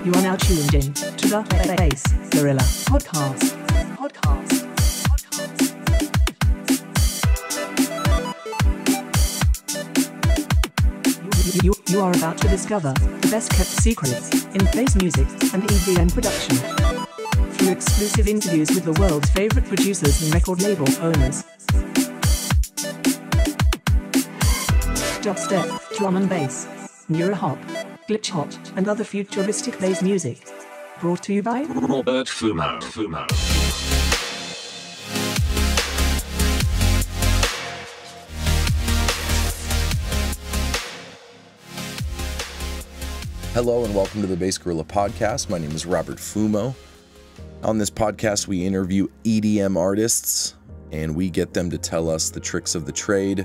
You are now tuned in to the BassGorilla Podcast. You are about to discover the best kept secrets in bass music and EDM production. Through exclusive interviews with the world's favorite producers and record label owners. Dubstep, drum and bass, Neurohop, glitch hop, and other futuristic bass music. Brought to you by Robert Fumo. Hello and welcome to the BassGorilla Podcast. My name is Robert Fumo. On this podcast, we interview EDM artists and we get them to tell us the tricks of the trade.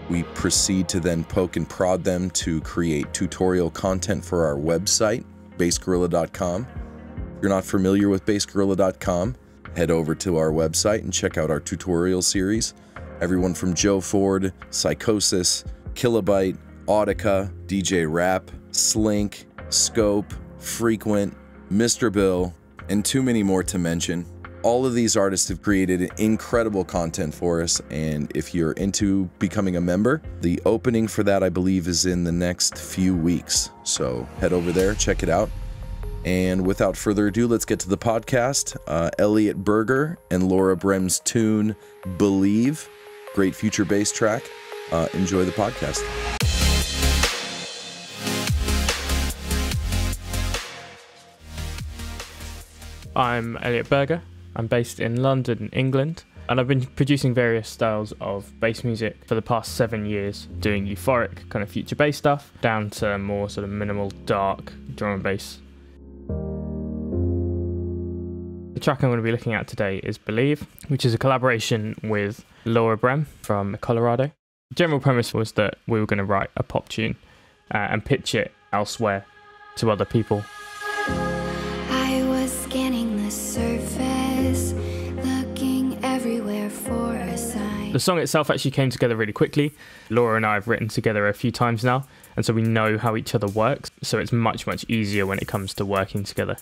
We proceed to then poke and prod them to create tutorial content for our website, BassGorilla.com. If you're not familiar with BassGorilla.com, head over to our website and check out our tutorial series. Everyone from Joe Ford, Psychosis, Kilobyte, Audica, DJ Rap, Slink, Scope, Frequent, Mr. Bill, and too many more to mention. All of these artists have created incredible content for us, and if you're into becoming a member, the opening for that, I believe, is in the next few weeks. So head over there, check it out. And without further ado, let's get to the podcast. Elliot Berger and Laura Brehm's tune, Believe. Great future bass track. Enjoy the podcast. I'm Elliot Berger. I'm based in London, England, and I've been producing various styles of bass music for the past 7 years, doing euphoric kind of future bass stuff, down to more sort of minimal, dark drum and bass. The track I'm going to be looking at today is Believe, which is a collaboration with Laura Brehm from Colorado. The general premise was that we were going to write a pop tune and pitch it elsewhere to other people. Surface, looking everywhere for a sign. The song itself actually came together really quickly. Laura and I have written together a few times now, and so we know how each other works, so it's much easier when it comes to working together.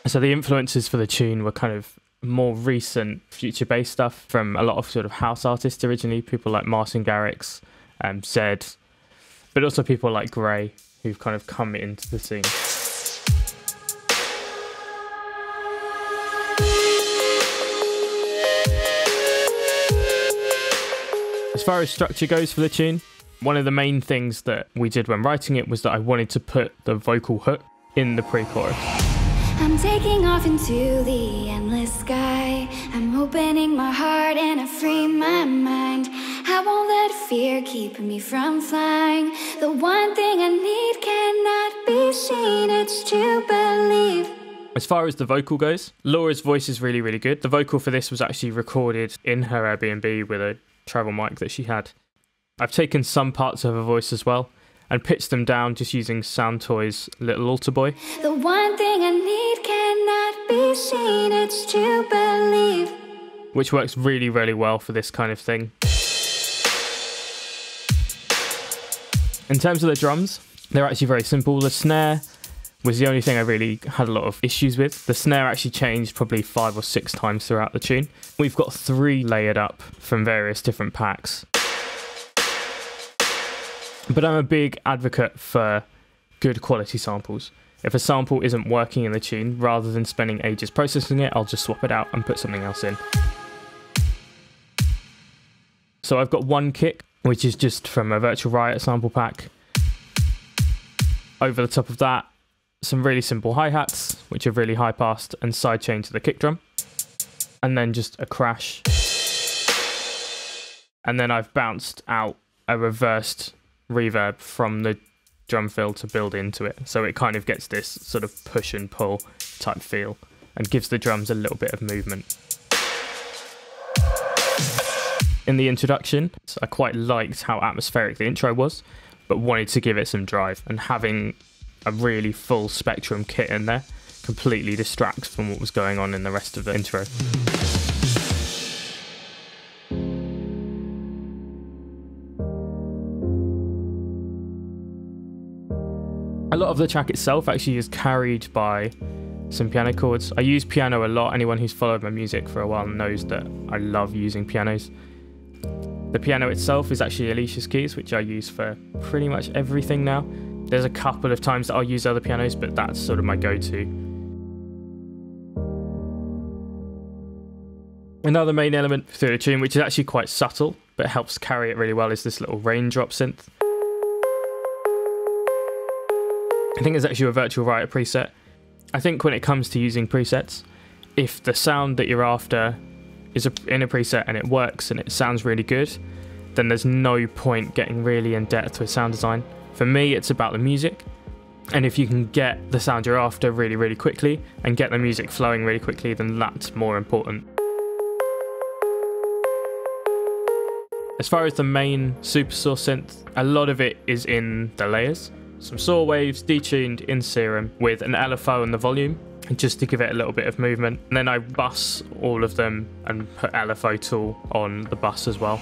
So the influences for the tune were kind of more recent future bass stuff from a lot of sort of house artists originally, people like Martin Garrix, Zed, but also people like Gray, who've kind of come into the scene. As far as structure goes for the tune, one of the main things that we did when writing it was that I wanted to put the vocal hook in the pre-chorus. I'm taking off into the endless sky. I'm opening my heart and I free my mind. I won't let fear keep me from flying. The one thing I need cannot be seen, it's to believe. As far as the vocal goes, Laura's voice is really good. The vocal for this was actually recorded in her Airbnb with a travel mic that she had. I've taken some parts of her voice as well and pitched them down just using Soundtoy's Little Altar Boy. The one thing I need cannot be seen, it's to believe. Which works really well for this kind of thing. In terms of the drums, they're actually very simple. The snare was the only thing I really had a lot of issues with. The snare actually changed probably 5 or 6 times throughout the tune. We've got 3 layered up from various different packs. But I'm a big advocate for good quality samples. If a sample isn't working in the tune, rather than spending ages processing it, I'll just swap it out and put something else in. So I've got one kick, which is just from a Virtual Riot sample pack. Over the top of that, some really simple hi-hats, which are really high-passed, and sidechain to the kick drum. And then just a crash. And then I've bounced out a reversed reverb from the drum fill to build into it. So it kind of gets this sort of push and pull type feel and gives the drums a little bit of movement. In the introduction, I quite liked how atmospheric the intro was, but wanted to give it some drive, and having a really full spectrum kit in there completely distracts from what was going on in the rest of the intro. A lot of the track itself actually is carried by some piano chords. I use piano a lot. Anyone who's followed my music for a while knows that I love using pianos. The piano itself is actually Alicia's keys, which I use for pretty much everything now. There's a couple of times that I'll use other pianos, but that's sort of my go-to. Another main element through the tune, which is actually quite subtle, but helps carry it really well, is this little raindrop synth. I think it's actually a virtual writer preset. I think when it comes to using presets, if the sound that you're after is in a preset and it works and it sounds really good, then there's no point getting really in depth with sound design. For me, it's about the music. And if you can get the sound you're after really, really quickly and get the music flowing really quickly, then that's more important. As far as the main super saw synth, a lot of it is in the layers. Some saw waves detuned in Serum with an LFO on the volume, just to give it a little bit of movement. And then I bus all of them and put LFO tool on the bus as well.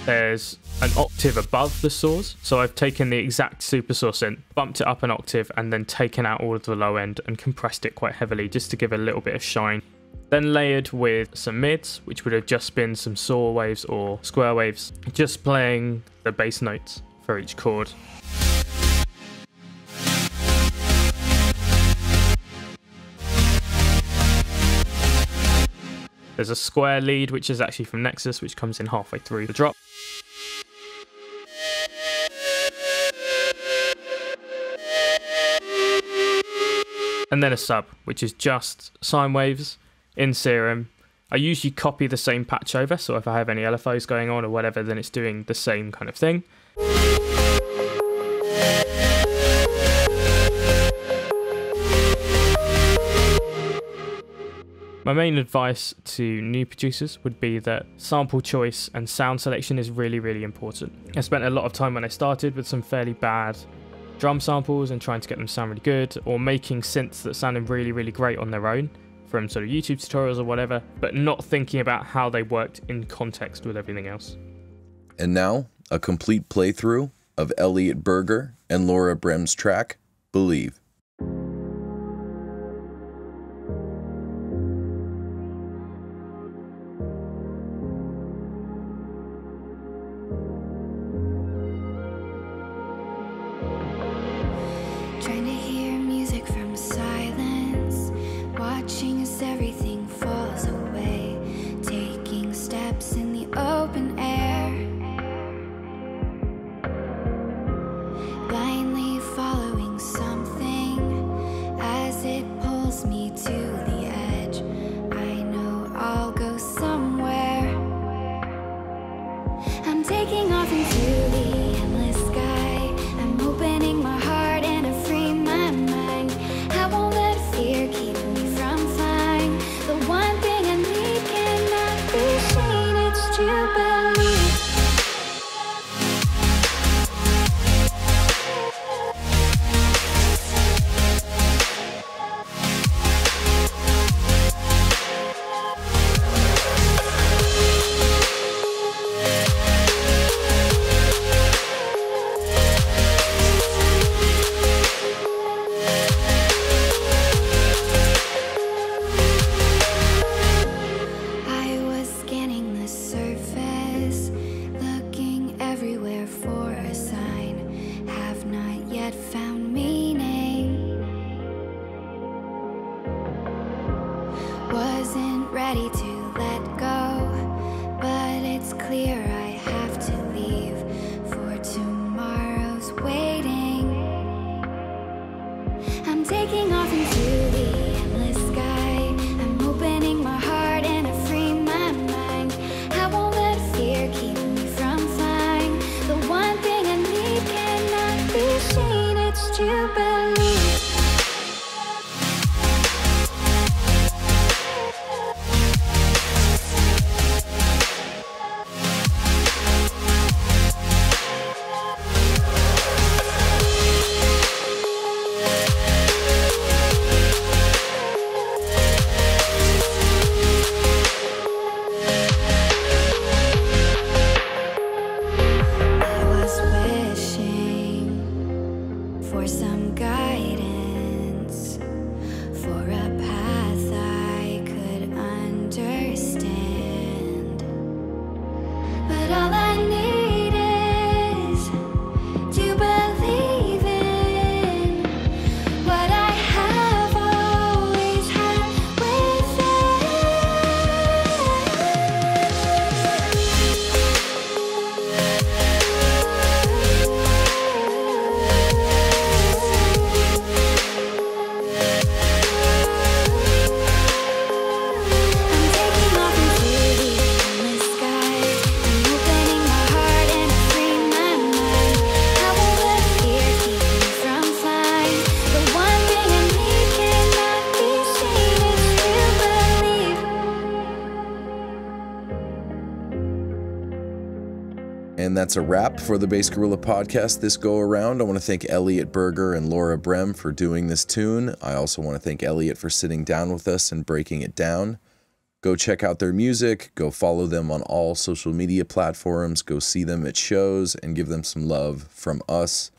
There's an octave above the saws, so I've taken the exact super saw synth, bumped it up an octave, and then taken out all of the low end and compressed it quite heavily just to give a little bit of shine. Then layered with some mids, which would have just been some saw waves or square waves, just playing the bass notes for each chord. There's a square lead, which is actually from Nexus, which comes in halfway through the drop. And then a sub, which is just sine waves in Serum. I usually copy the same patch over, so if I have any LFOs going on or whatever, then it's doing the same kind of thing. My main advice to new producers would be that sample choice and sound selection is really, really important. I spent a lot of time when I started with some fairly bad drum samples and trying to get them to sound really good, or making synths that sounded really, really great on their own from sort of YouTube tutorials or whatever, but not thinking about how they worked in context with everything else. And now, a complete playthrough of Elliot Berger and Laura Brehm's track, Believe. Trying to hear music from silence, watching as everything falls away, taking steps in the open air, blindly following something And that's a wrap for the BassGorilla Podcast this go around. I want to thank Elliot Berger and Laura Brehm for doing this tune. I also want to thank Elliot for sitting down with us and breaking it down. Go check out their music, go follow them on all social media platforms, go see them at shows, and give them some love from us.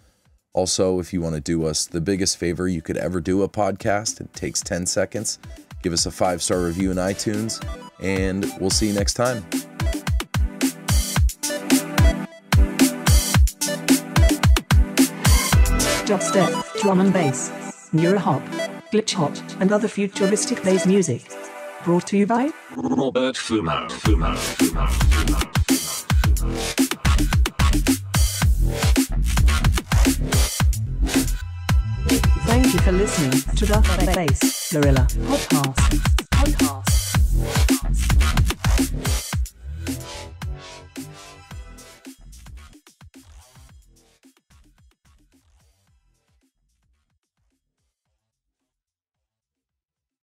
Also, if you want to do us the biggest favor you could ever do a podcast, it takes 10 seconds. Give us a 5-star review in iTunes, and we'll see you next time. Dubstep, drum and bass, Neurohop, glitch hop, and other futuristic bass music. Brought to you by Robert Fumo. Thank you for listening to the BassGorilla Podcast.